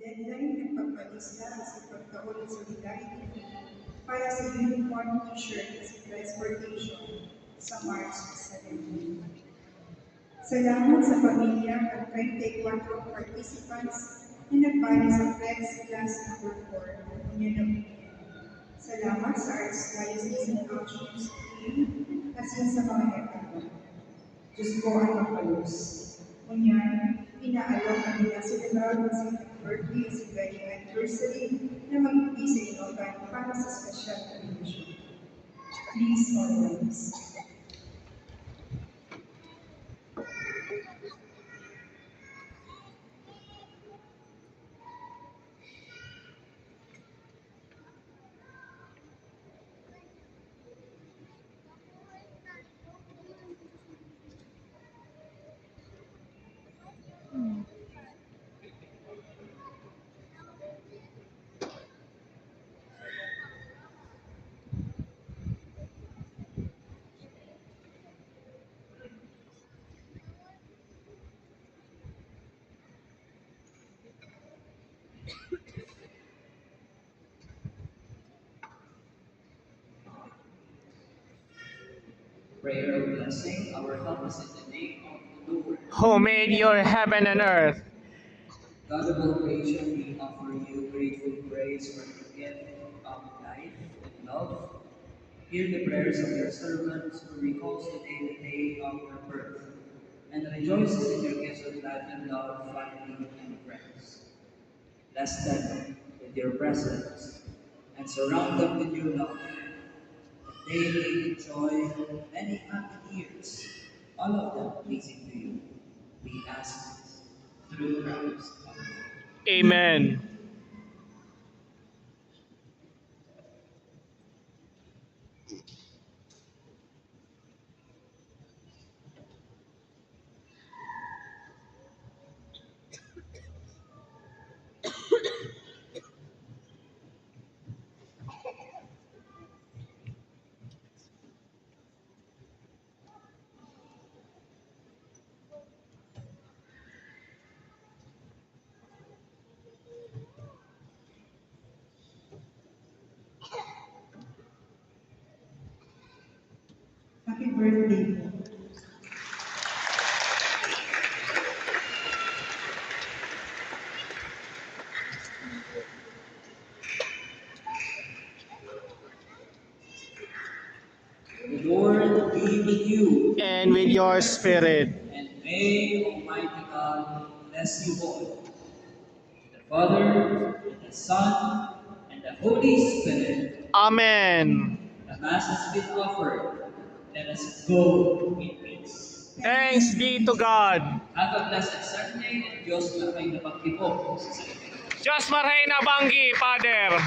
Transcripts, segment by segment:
deadline nagpapalista sa pagtaon sa solidarity para sa uniform t-shirt sa transportation sa March 17. Salamat sa pamilya at 34 participants na nagbali sa Flex Class number 4 ng Union of Union. Salamat sa Archdiocese and Outreach Team kasi sa mga nagtawa. Diyos ko ang makalos. Ngunyan, inaalok ang nila celebrar ng sa birthday sa wedding anniversary na mag-ibig sa inotan para sa special tradition. Please organize. Prayer of blessing. Our help is in the name of the Lord, who made your heaven and earth. God of all creation. We offer you grateful praise for the gift of life and love. Hear the prayers of your servants who recalls today the day of your birth, and rejoices in your gifts of life and love, family and friends. Bless them with your presence, and surround them with your love. They may enjoy many happy years, all of them pleasing to you. We ask this through Christ. Amen. Happy birthday po. The Lord be with you, And with your spirit. and may Almighty God bless you all. The Father, and the Son, and the Holy Spirit. Amen. The Mass has been offered. Let us go in peace. Thanks be to God. Have a blessed Sunday, and Diyos na kayo napagtipo sa salita. Diyos maray na banggi, Father.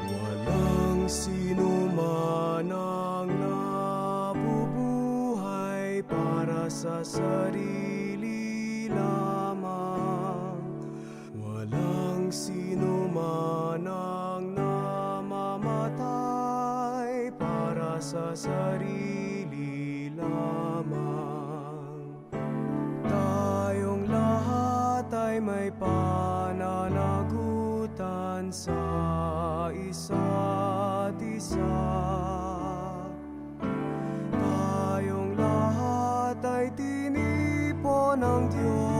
Walang sino man ang nabubuhay para sa sarili lamang. Walang sino man ang namamatay para sa sarili lamang. Tayong lahat ay may pananagutan sa isa't isa. Tayong lahat ay tinipon ng Diyos.